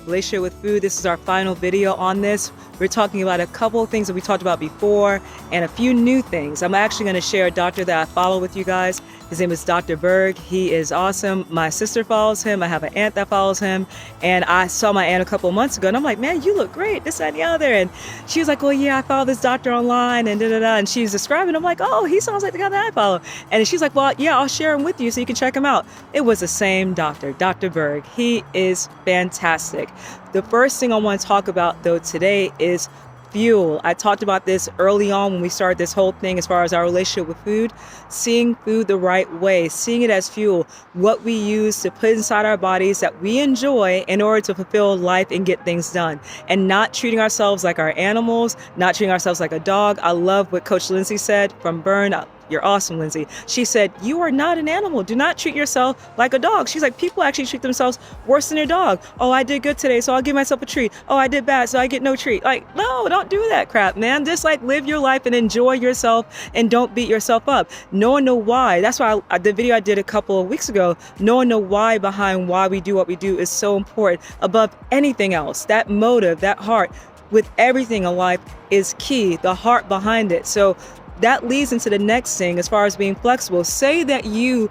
relationship with food. This is our final video on this. We're talking about a couple of things that we talked about before and a few new things. I'm actually going to share a doctor that I follow with you guys. His name is Dr. Berg. He is awesome. My sister follows him. I have an aunt that follows him. And I saw my aunt a couple of months ago and I'm like, man, you look great, this, that, and the other. And she was like, well, yeah, I follow this doctor online and da-da-da. And she's describing, I'm like, oh, he sounds like the guy that I follow. And she's like, well, yeah, I'll share him with you so you can check him out. It was the same doctor, Dr. Berg. He is fantastic. The first thing I want to talk about though today is fuel. I talked about this early on when we started this whole thing as far as our relationship with food, seeing food the right way, seeing it as fuel, what we use to put inside our bodies that we enjoy in order to fulfill life and get things done, and not treating ourselves like our animals, not treating ourselves like a dog. I love what Coach Lindsay said from Burn. You're awesome, Lindsay. She said, you are not an animal. Do not treat yourself like a dog. She's like, people actually treat themselves worse than their dog. Oh, I did good today, so I'll give myself a treat. Oh, I did bad, so I get no treat. Like, no, don't do that crap, man. Just like live your life and enjoy yourself and don't beat yourself up. Knowing the why. That's why the video I did a couple of weeks ago, knowing the why behind why we do what we do is so important above anything else. That motive, that heart with everything in life is key, the heart behind it. So that leads into the next thing as far as being flexible. Say that you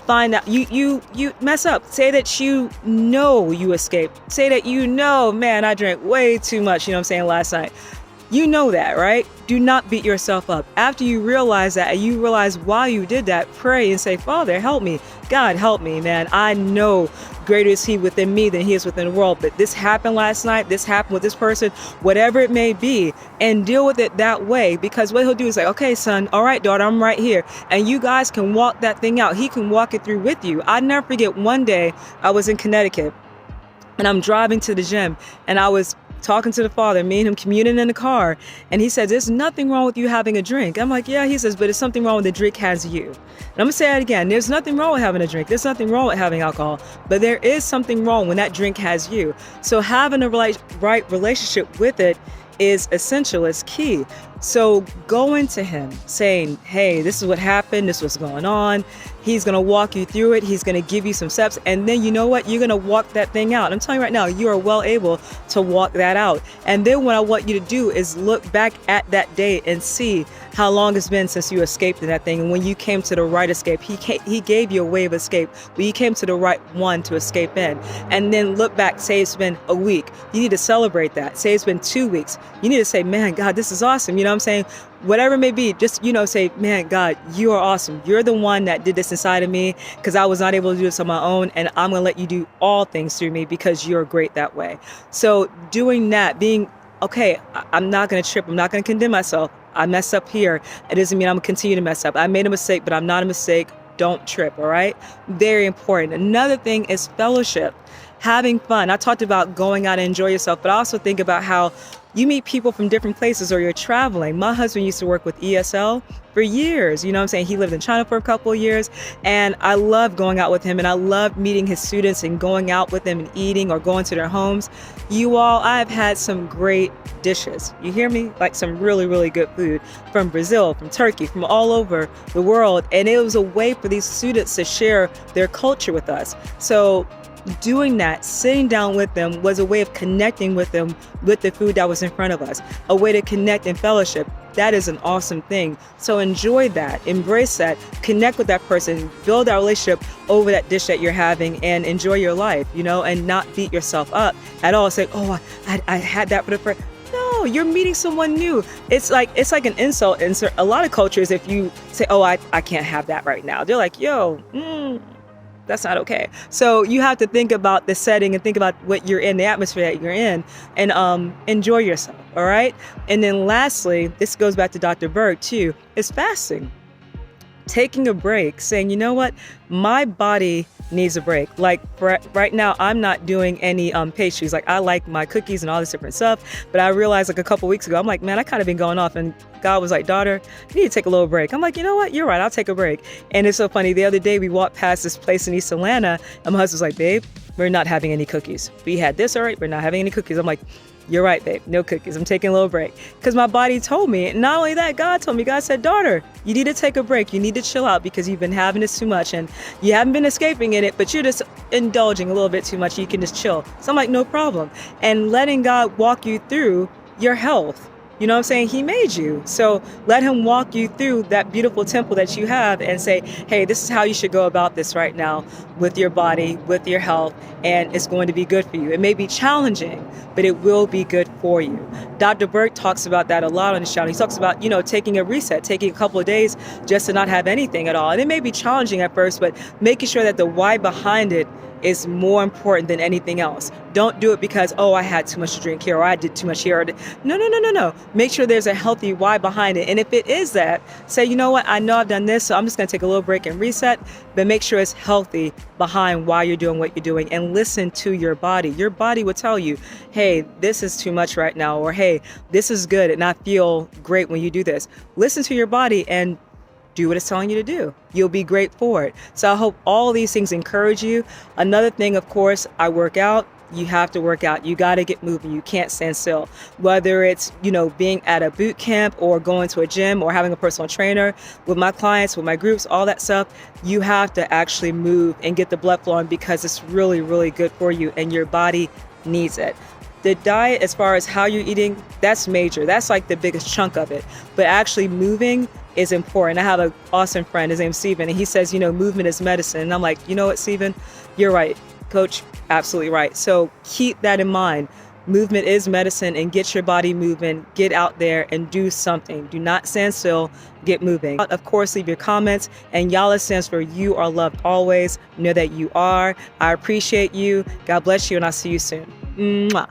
find out you mess up. Say that you escaped. Say that man, I drank way too much, last night. You know that, right? Do not beat yourself up. After you realize that and you realize why you did that, pray and say, Father, help me. God, help me, man. I know greater is he within me than he is within the world. But this happened last night. This happened with this person, whatever it may be, and deal with it that way. Because what he'll do is like, okay, son, all right, daughter, I'm right here. And you guys can walk that thing out. He can walk it through with you. I never forget one day I was in Connecticut and I'm driving to the gym and I was talking to the Father, me and him communing in the car. And he said, there's nothing wrong with you having a drink. I'm like, yeah, he says, but there's something wrong with the drink has you. And I'm gonna say that again. There's nothing wrong with having a drink. There's nothing wrong with having alcohol, but there is something wrong when that drink has you. So having a right relationship with it is essential, is key. So going to him saying, hey, this is what happened, this is what's going on. He's going to walk you through it. He's going to give you some steps. And then you know what? You're going to walk that thing out. I'm telling you right now, you are well able to walk that out. And then what I want you to do is look back at that day and see how long it's been since you escaped in that thing. And when you came to the right escape, he gave you a way of escape, but you came to the right one to escape in. And then look back, say it's been a week. You need to celebrate that. Say it's been 2 weeks. You need to say, man, God, this is awesome. You know what I'm saying? Whatever it may be, just, say, man, God, you are awesome. You're the one that did this inside of me because I was not able to do this on my own. And I'm going to let you do all things through me because you're great that way. So doing that, being, okay, I'm not going to trip. I'm not going to condemn myself. I messed up here. It doesn't mean I'm going to continue to mess up. I made a mistake, but I'm not a mistake. Don't trip. All right. Very important. Another thing is fellowship, having fun. I talked about going out and enjoy yourself, but I also think about how you meet people from different places or you're traveling. My husband used to work with ESL for years. You know what I'm saying? He lived in China for a couple of years and I love going out with him and I love meeting his students and going out with them and eating or going to their homes. You all, I've had some great dishes. You hear me? Like some really, really good food from Brazil, from Turkey, from all over the world. And it was a way for these students to share their culture with us. So doing that, sitting down with them was a way of connecting with them with the food that was in front of us, a way to connect and fellowship. That is an awesome thing. So enjoy that, embrace that, connect with that person, build that relationship over that dish that you're having and enjoy your life, and not beat yourself up at all. Say, oh, I had that for the first. No, you're meeting someone new. It's like an insult in a lot of cultures. If you say, oh, I can't have that right now, they're like, yo, that's not okay. So you have to think about the setting and think about what you're in, the atmosphere that you're in, and enjoy yourself, all right? And then lastly, this goes back to Dr. Berg too, is fasting. Taking a break, saying, you know what, my body needs a break. Like right now, I'm not doing any pastries. Like I like my cookies and all this different stuff, but I realized like a couple weeks ago, I'm like, man, I kind of been going off, and God was like, daughter, you need to take a little break. I'm like, you know what, you're right, I'll take a break. And it's so funny, the other day we walked past this place in East Atlanta, and my husband's like, babe, we're not having any cookies. We had this, all right, we're not having any cookies. I'm like, You're right, babe. No cookies. I'm taking a little break. Because my body told me. And not only that, God told me. God said, daughter, you need to take a break. You need to chill out because you've been having this too much. And you haven't been escaping in it, but you're just indulging a little bit too much. You can just chill. So I'm like, no problem. And letting God walk you through your health. You know what I'm saying? He made you. So let him walk you through that beautiful temple that you have and say, hey, this is how you should go about this right now with your body, with your health, and it's going to be good for you. It may be challenging, but it will be good for you. Dr. Berg talks about that a lot on his channel. He talks about, taking a reset, taking a couple of days just to not have anything at all. And it may be challenging at first, but making sure that the why behind it is more important than anything else. Don't do it because, I had too much to drink here, or I did too much here. No. Make sure there's a healthy why behind it. And if it is that, say, you know what, I know I've done this, so I'm just going to take a little break and reset, but make sure it's healthy behind why you're doing what you're doing, and listen to your body. Your body will tell you, hey, this is too much right now, or hey, this is good and I feel great when you do this. Listen to your body and do what it's telling you to do. You'll be great for it. So I hope all these things encourage you. Another thing, of course, I work out. You have to work out. You got to get moving. You can't stand still. Whether it's, being at a boot camp or going to a gym or having a personal trainer with my clients, with my groups, all that stuff, you have to actually move and get the blood flowing because it's really, really good for you and your body needs it. The diet, as far as how you're eating, that's major. That's like the biggest chunk of it. But actually moving is important. I have an awesome friend, his name's Steven, and he says, movement is medicine. And I'm like, you know what, Steven, you're right. Coach, absolutely right. So keep that in mind. Movement is medicine, and get your body moving. Get out there and do something. Do not stand still. Get moving. Of course, leave your comments. And YALA stands for You Are Loved Always. Know that you are. I appreciate you. God bless you, and I'll see you soon. Mwah.